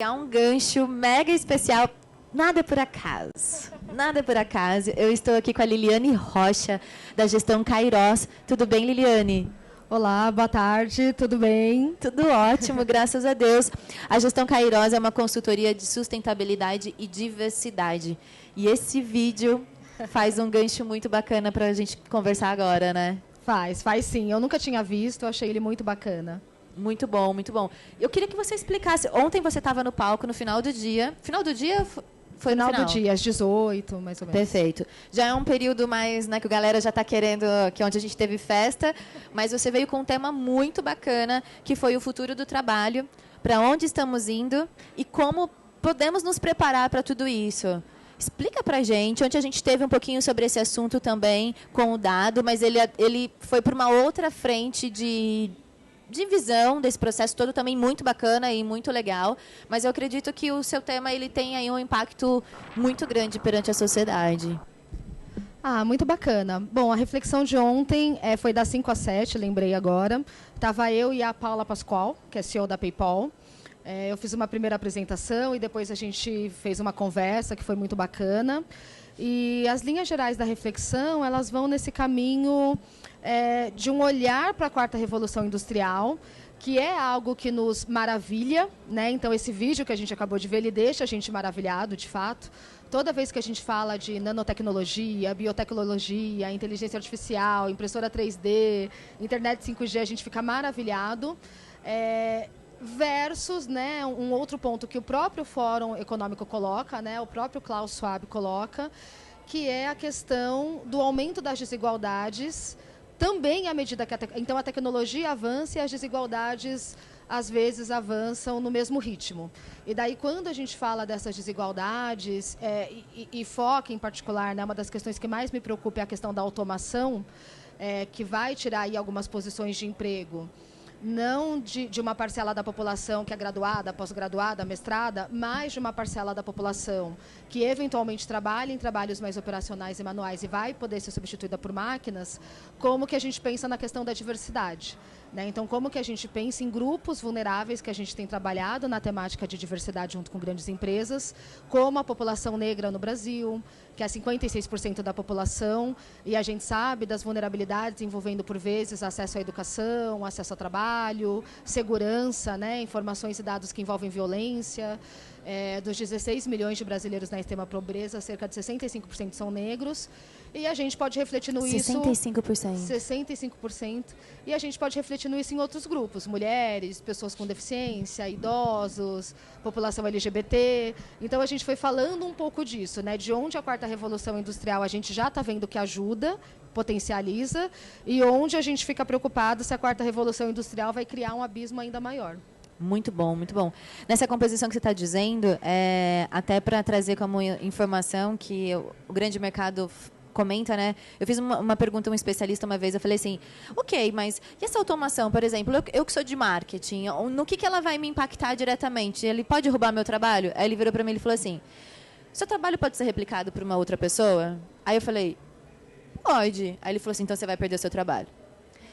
É um gancho mega especial. Nada por acaso. Nada por acaso. Eu estou aqui com a Liliane Rocha, da Gestão Kairos. Tudo bem, Liliane? Olá, boa tarde, tudo bem? Tudo ótimo, graças a Deus. A Gestão Kairos é uma consultoria de sustentabilidade e diversidade. E esse vídeo faz um gancho muito bacana para a gente conversar agora, né? Faz sim. Eu nunca tinha visto, achei ele muito bacana. Muito bom, muito bom. Eu queria que você explicasse. Ontem você estava no palco no final do dia. Final do dia? Foi no final do dia, às 18, mais ou menos. Perfeito. Já é um período mais, né, que a galera já está querendo, que é onde a gente teve festa, mas você veio com um tema muito bacana, que foi o futuro do trabalho, para onde estamos indo e como podemos nos preparar para tudo isso. Explica para a gente. Ontem a gente teve um pouquinho sobre esse assunto também com o Dado, mas ele foi para uma outra frente de visão desse processo todo, também muito bacana e muito legal, mas eu acredito que o seu tema ele tem aí um impacto muito grande perante a sociedade. Muito bacana. Bom, a reflexão de ontem foi das 5 às 7, lembrei agora. Estava eu e a Paula Pascoal, que é CEO da PayPal. Eu fiz uma primeira apresentação e depois a gente fez uma conversa que foi muito bacana. E as linhas gerais da reflexão, elas vão nesse caminho de um olhar para a quarta revolução industrial, que é algo que nos maravilha, né? Então, esse vídeo que a gente acabou de ver, ele deixa a gente maravilhado, de fato. Toda vez que a gente fala de nanotecnologia, biotecnologia, inteligência artificial, impressora 3D, internet 5G, a gente fica maravilhado. Versus, né, um outro ponto que o próprio Fórum Econômico coloca, né, o próprio Klaus Schwab coloca, que é a questão do aumento das desigualdades, também à medida que então a tecnologia avança e as desigualdades às vezes avançam no mesmo ritmo. E daí, quando a gente fala dessas desigualdades, e foca em particular, né, uma das questões que mais me preocupa é a questão da automação, que vai tirar aí algumas posições de emprego, não de uma parcela da população que é graduada, pós-graduada, mestrada, mas de uma parcela da população que eventualmente trabalha em trabalhos mais operacionais e manuais e vai poder ser substituída por máquinas. Como que a gente pensa na questão da diversidade, né? Então, como que a gente pensa em grupos vulneráveis que a gente tem trabalhado na temática de diversidade junto com grandes empresas, como a população negra no Brasil, que é 56% da população, e a gente sabe das vulnerabilidades envolvendo, por vezes, acesso à educação, acesso ao trabalho, segurança, né, informações e dados que envolvem violência. Dos 16 milhões de brasileiros na extrema pobreza, cerca de 65% são negros. E a gente pode refletir no 65%. 65%. E a gente pode refletir nisso em outros grupos. Mulheres, pessoas com deficiência, idosos, população LGBT. Então, a gente foi falando um pouco disso, né? De onde a quarta revolução industrial a gente já está vendo que ajuda, potencializa, e onde a gente fica preocupado se a quarta revolução industrial vai criar um abismo ainda maior. Muito bom, muito bom. Nessa composição que você está dizendo, até para trazer como informação que o grande mercado comenta, né? Eu fiz uma pergunta a um especialista uma vez, eu falei assim, ok, mas e essa automação, por exemplo, eu que sou de marketing, no que ela vai me impactar diretamente? Ele pode roubar meu trabalho? Aí ele virou para mim e falou assim, seu trabalho pode ser replicado por uma outra pessoa? Aí eu falei, pode. Aí ele falou assim, então você vai perder o seu trabalho.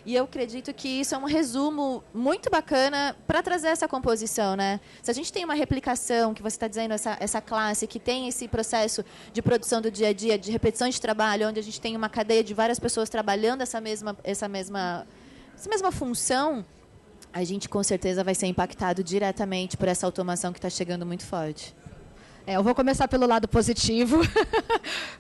E eu acredito que isso é um resumo muito bacana para trazer essa composição, né? Se a gente tem uma replicação, que você está dizendo, essa classe, que tem esse processo de produção do dia a dia, de repetição de trabalho, onde a gente tem uma cadeia de várias pessoas trabalhando essa mesma função, a gente com certeza vai ser impactado diretamente por essa automação que está chegando muito forte. Eu vou começar pelo lado positivo,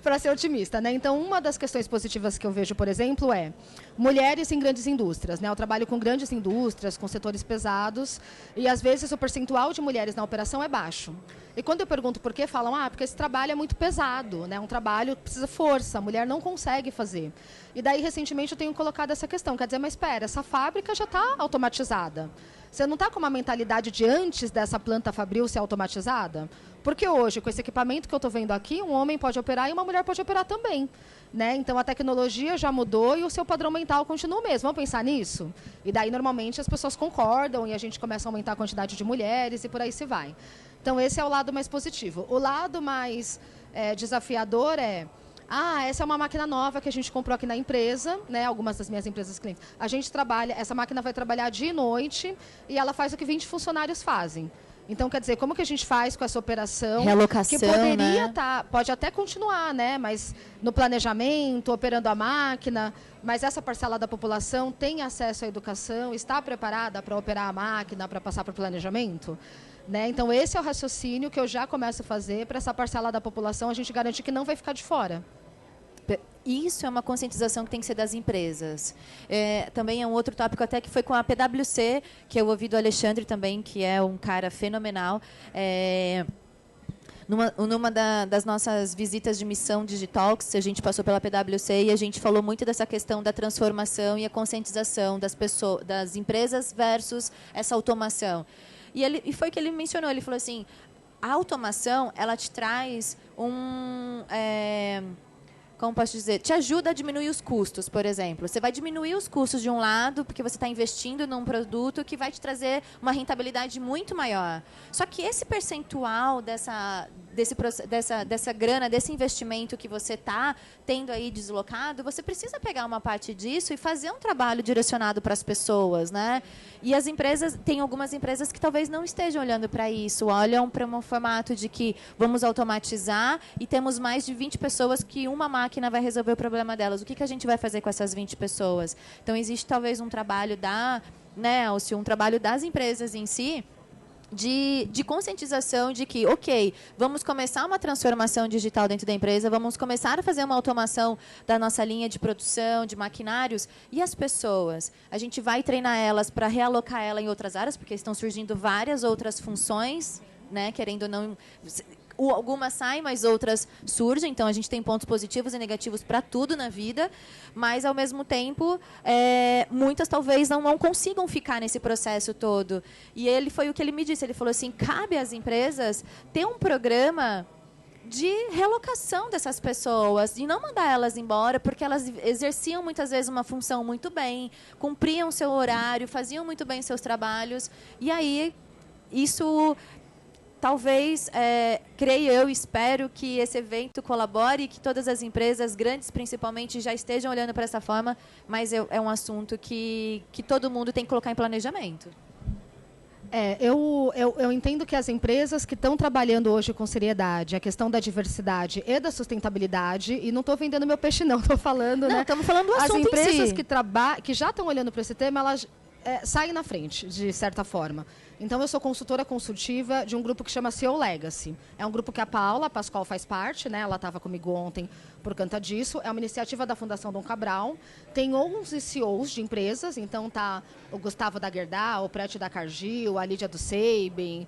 para ser otimista, né? Então, uma das questões positivas que eu vejo, por exemplo, é mulheres em grandes indústrias, né? Eu trabalho com grandes indústrias, com setores pesados, e às vezes o percentual de mulheres na operação é baixo. E quando eu pergunto por quê, falam, porque esse trabalho é muito pesado, né? Um trabalho que precisa força, a mulher não consegue fazer. E daí, recentemente, eu tenho colocado essa questão, quer dizer, mas espera, essa fábrica já está automatizada. Você não está com uma mentalidade de antes dessa planta fabril ser automatizada? Porque hoje, com esse equipamento que eu estou vendo aqui, um homem pode operar e uma mulher pode operar também, né? Então, a tecnologia já mudou e o seu padrão mental continua o mesmo. Vamos pensar nisso? E daí, normalmente, as pessoas concordam e a gente começa a aumentar a quantidade de mulheres e por aí se vai. Então, esse é o lado mais positivo. O lado mais desafiador essa é uma máquina nova que a gente comprou aqui na empresa, né? Algumas das minhas empresas clientes. A gente trabalha, essa máquina vai trabalhar dia e noite e ela faz o que 20 funcionários fazem. Então, quer dizer, como que a gente faz com essa operação? Realocação, que poderia né? pode até continuar, né? Mas no planejamento, operando a máquina, mas essa parcela da população tem acesso à educação, está preparada para operar a máquina, para passar para o planejamento? Né? Então, esse é o raciocínio que eu já começo a fazer para essa parcela da população, a gente garantir que não vai ficar de fora. Isso é uma conscientização que tem que ser das empresas. Também é um outro tópico até que foi com a PwC, que eu ouvi do Alexandre também, que é um cara fenomenal. Numa das nossas visitas de missão Digitalks, a gente passou pela PwC e a gente falou muito dessa questão da transformação e a conscientização das pessoas, das empresas versus essa automação. E foi o que ele mencionou. Ele falou assim: a automação, ela te traz como posso dizer, te ajuda a diminuir os custos, por exemplo. Você vai diminuir os custos de um lado, porque você está investindo num produto que vai te trazer uma rentabilidade muito maior. Só que esse percentual dessa grana, desse investimento que você está tendo aí deslocado, você precisa pegar uma parte disso e fazer um trabalho direcionado para as pessoas, né? E as empresas, tem algumas empresas que talvez não estejam olhando para isso, olham para um formato de que vamos automatizar e temos mais de 20 pessoas que uma máquina vai resolver o problema delas. O que a gente vai fazer com essas 20 pessoas? Então, existe talvez um trabalho um trabalho das empresas em si, de conscientização de que, ok, vamos começar uma transformação digital dentro da empresa, vamos começar a fazer uma automação da nossa linha de produção, de maquinários, e as pessoas? A gente vai treinar elas para realocar ela em outras áreas, porque estão surgindo várias outras funções, né, querendo ou não... Algumas saem, mas outras surgem. Então, a gente tem pontos positivos e negativos para tudo na vida. Mas, ao mesmo tempo, muitas talvez não consigam ficar nesse processo todo. E foi o que ele me disse. Ele falou assim, cabe às empresas ter um programa de relocação dessas pessoas, de não mandar elas embora, porque elas exerciam muitas vezes uma função muito bem, cumpriam seu horário, faziam muito bem seus trabalhos. E aí, isso... Talvez, creio eu, espero que esse evento colabore e que todas as empresas, grandes principalmente, já estejam olhando para essa forma, mas é um assunto que todo mundo tem que colocar em planejamento. Eu entendo que as empresas que estão trabalhando hoje com seriedade, a questão da diversidade e da sustentabilidade, e não estou vendendo meu peixe não, estou falando... Não, estamos falando do assunto em si. As empresas que já estão olhando para esse tema, elas saem na frente, de certa forma. Então, eu sou consultora consultiva de um grupo que chama CEO Legacy. É um grupo que a Paula Pascoal faz parte, né? Ela estava comigo ontem por conta disso. É uma iniciativa da Fundação Dom Cabral. Tem 11 CEOs de empresas. Então, tá o Gustavo da Gerdau, o Prete da Cargill, a Lídia do Seibem,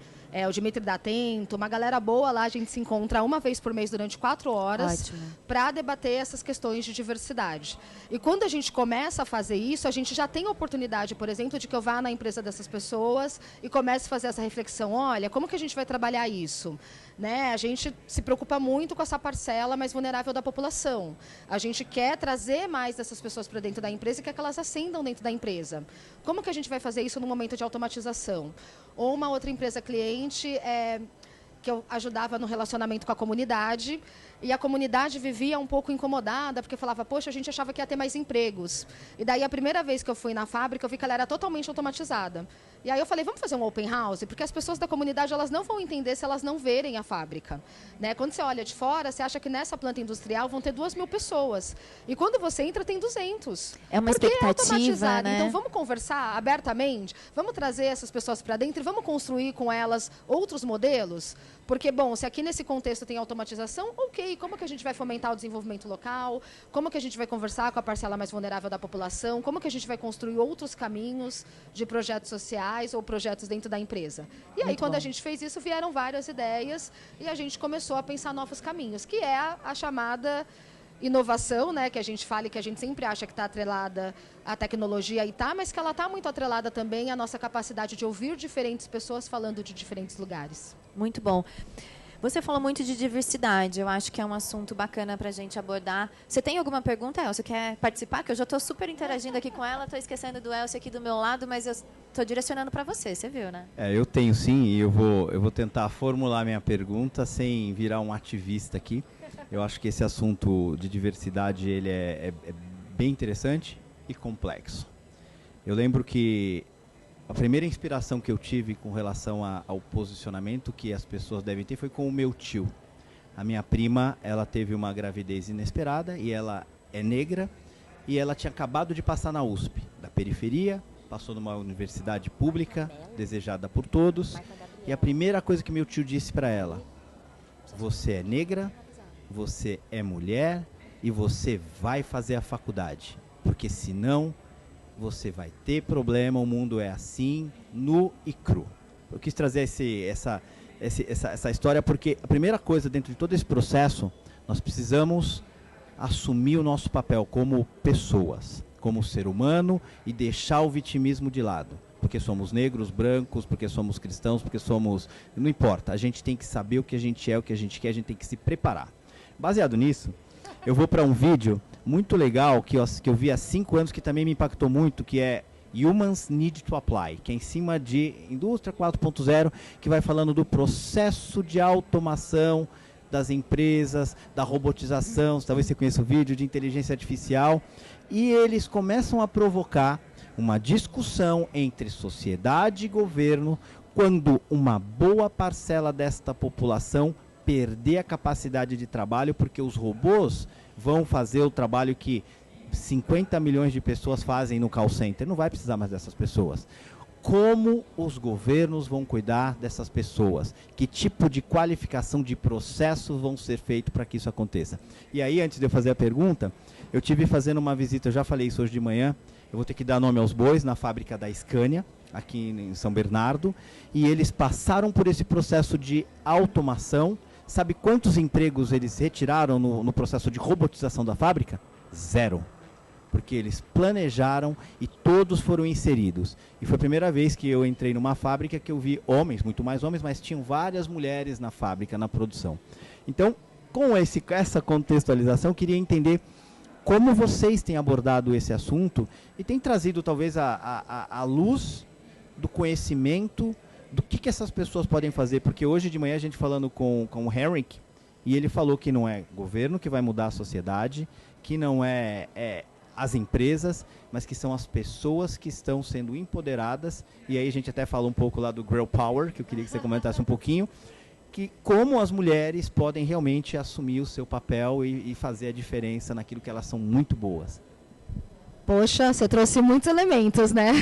o Dimitri da Atento, uma galera boa lá. A gente se encontra uma vez por mês durante 4 horas para debater essas questões de diversidade. E quando a gente começa a fazer isso, a gente já tem a oportunidade, por exemplo, de que eu vá na empresa dessas pessoas e comece a fazer essa reflexão. Olha, como que a gente vai trabalhar isso? Né? A gente se preocupa muito com essa parcela mais vulnerável da população. A gente quer trazer mais dessas pessoas para dentro da empresa e quer que elas ascendam dentro da empresa. Como que a gente vai fazer isso no momento de automatização? Ou uma outra empresa cliente que eu ajudava no relacionamento com a comunidade, e a comunidade vivia um pouco incomodada, porque falava, poxa, a gente achava que ia ter mais empregos. E daí, a primeira vez que eu fui na fábrica, eu vi que ela era totalmente automatizada. E aí eu falei, vamos fazer um open house? Porque as pessoas da comunidade, elas não vão entender se elas não verem a fábrica. Né? Quando você olha de fora, você acha que nessa planta industrial vão ter 2.000 pessoas. E quando você entra, tem 200. É uma expectativa, né? Então, vamos conversar abertamente, vamos trazer essas pessoas para dentro e vamos construir com elas outros modelos? Porque, bom, se aqui nesse contexto tem automatização, ok, como que a gente vai fomentar o desenvolvimento local? Como que a gente vai conversar com a parcela mais vulnerável da população? Como que a gente vai construir outros caminhos de projetos sociais ou projetos dentro da empresa? E aí, quando a gente fez isso, vieram várias ideias e a gente começou a pensar novos caminhos, que é a chamada inovação, né, que a gente fala e que a gente sempre acha que está atrelada à tecnologia e tá, mas que ela está muito atrelada também à nossa capacidade de ouvir diferentes pessoas falando de diferentes lugares. Muito bom. Você falou muito de diversidade, eu acho que é um assunto bacana para a gente abordar. Você tem alguma pergunta, Elcio? Quer participar? Que eu já estou super interagindo aqui com ela, estou esquecendo do Elcio aqui do meu lado, mas eu estou direcionando para você viu, né? Eu tenho sim, e eu vou tentar formular minha pergunta sem virar um ativista aqui. Eu acho que esse assunto de diversidade ele é bem interessante e complexo. Eu lembro que a primeira inspiração que eu tive com relação ao posicionamento que as pessoas devem ter foi com o meu tio. A minha prima, ela teve uma gravidez inesperada e ela é negra e ela tinha acabado de passar na USP, da periferia, passou numa universidade pública, desejada por todos. E a primeira coisa que meu tio disse para ela: você é negra, você é mulher e você vai fazer a faculdade, porque senão você vai ter problema, o mundo é assim, nu e cru. Eu quis trazer essa história porque a primeira coisa dentro de todo esse processo, nós precisamos assumir o nosso papel como pessoas, como ser humano e deixar o vitimismo de lado. Porque somos negros, brancos, porque somos cristãos, porque somos... Não importa, a gente tem que saber o que a gente é, o que a gente quer, a gente tem que se preparar. Baseado nisso, eu vou para um vídeo muito legal que eu vi há 5 anos, que também me impactou muito, que é Humans Need to Apply, que é em cima de Indústria 4.0, que vai falando do processo de automação das empresas, da robotização, talvez você conheça o vídeo, de inteligência artificial, e eles começam a provocar uma discussão entre sociedade e governo quando uma boa parcela desta população perder a capacidade de trabalho, porque os robôs vão fazer o trabalho que 50 milhões de pessoas fazem no call center. Não vai precisar mais dessas pessoas. Como os governos vão cuidar dessas pessoas? Que tipo de qualificação de processo vão ser feitos para que isso aconteça? E aí, antes de eu fazer a pergunta, eu tive fazendo uma visita, eu já falei isso hoje de manhã, eu vou ter que dar nome aos bois, na fábrica da Scania, aqui em São Bernardo, e eles passaram por esse processo de automação. Sabe quantos empregos eles retiraram no processo de robotização da fábrica? 0. Porque eles planejaram e todos foram inseridos. E foi a primeira vez que eu entrei numa fábrica que eu vi homens, muito mais homens, mas tinham várias mulheres na fábrica, na produção. Então, com essa contextualização, eu queria entender como vocês têm abordado esse assunto e têm trazido talvez a luz do conhecimento do que essas pessoas podem fazer. Porque hoje de manhã a gente falando com o Henrik, e ele falou que não é governo que vai mudar a sociedade, que não é as empresas, mas que são as pessoas que estão sendo empoderadas. E aí a gente até fala um pouco lá do Girl Power, que eu queria que você comentasse um pouquinho, que como as mulheres podem realmente assumir o seu papel e fazer a diferença naquilo que elas são muito boas. Poxa, você trouxe muitos elementos, né?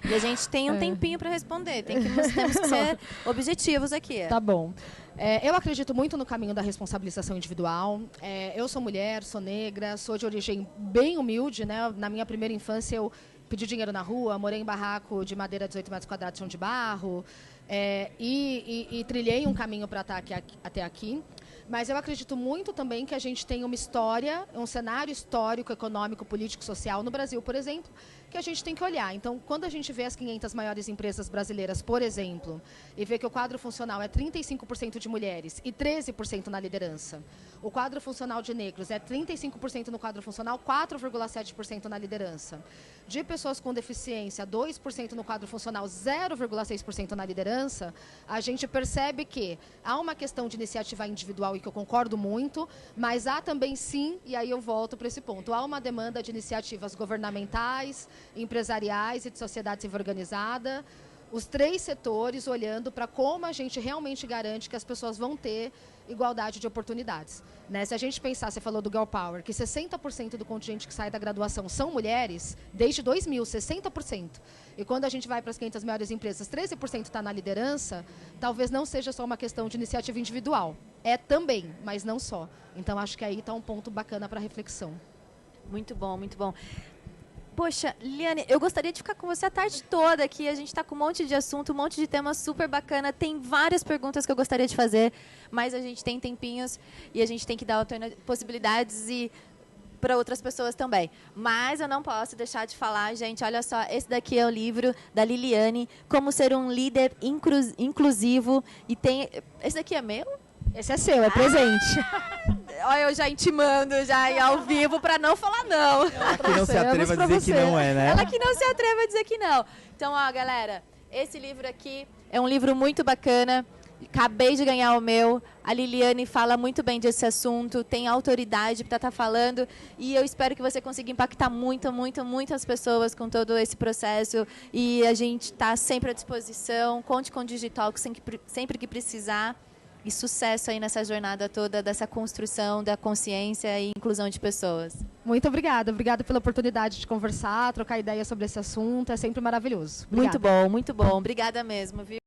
E a gente tem um tempinho para responder, temos que ser objetivos aqui. Tá bom. Eu acredito muito no caminho da responsabilização individual. Eu sou mulher, sou negra, sou de origem bem humilde, né? Na minha primeira infância eu pedi dinheiro na rua, morei em barraco de madeira 18 metros quadrados, chão de barro, e trilhei um caminho para estar até aqui. Mas eu acredito muito também que a gente tem uma história, um cenário histórico, econômico, político, social no Brasil, por exemplo, que a gente tem que olhar. Então, quando a gente vê as 500 maiores empresas brasileiras, por exemplo, e vê que o quadro funcional é 35% de mulheres e 13% na liderança, o quadro funcional de negros é 35% no quadro funcional, 4,7% na liderança. De pessoas com deficiência, 2% no quadro funcional, 0,6% na liderança, a gente percebe que há uma questão de iniciativa individual, e que eu concordo muito, mas há também sim, e aí eu volto para esse ponto, há uma demanda de iniciativas governamentais, empresariais e de sociedade civil organizada, os 3 setores olhando para como a gente realmente garante que as pessoas vão ter igualdade de oportunidades. Né? Se a gente pensar, você falou do Girl Power, que 60% do contingente que sai da graduação são mulheres, desde 2000, 60%. E quando a gente vai para as 500 maiores empresas, 13% está na liderança, talvez não seja só uma questão de iniciativa individual. É também, mas não só. Então, acho que aí está um ponto bacana para reflexão. Muito bom, muito bom. Poxa, Liliane, eu gostaria de ficar com você a tarde toda aqui. A gente está com um monte de assunto, um monte de tema super bacana. Tem várias perguntas que eu gostaria de fazer, mas a gente tem tempinhos e a gente tem que dar possibilidades e para outras pessoas também. Mas eu não posso deixar de falar, gente, olha só, esse daqui é o livro da Liliane, Como Ser um Líder Inclusivo. E tem... Esse daqui é meu? Esse é seu, é presente. Olha, eu já intimando, já ao vivo, para não falar não. Ela que não se atreva a dizer que não é, né? Ela que não se atreva a dizer que não. Então, ó, galera, esse livro aqui é um livro muito bacana. Acabei de ganhar o meu. A Liliane fala muito bem desse assunto, tem autoridade para estar falando e eu espero que você consiga impactar muitas pessoas com todo esse processo. E a gente está sempre à disposição. Conte com o Digital sempre que precisar. E sucesso aí nessa jornada toda dessa construção da consciência e inclusão de pessoas. Muito obrigada. Obrigada pela oportunidade de conversar, trocar ideias sobre esse assunto. É sempre maravilhoso. Obrigada. Muito bom. Obrigada mesmo, viu?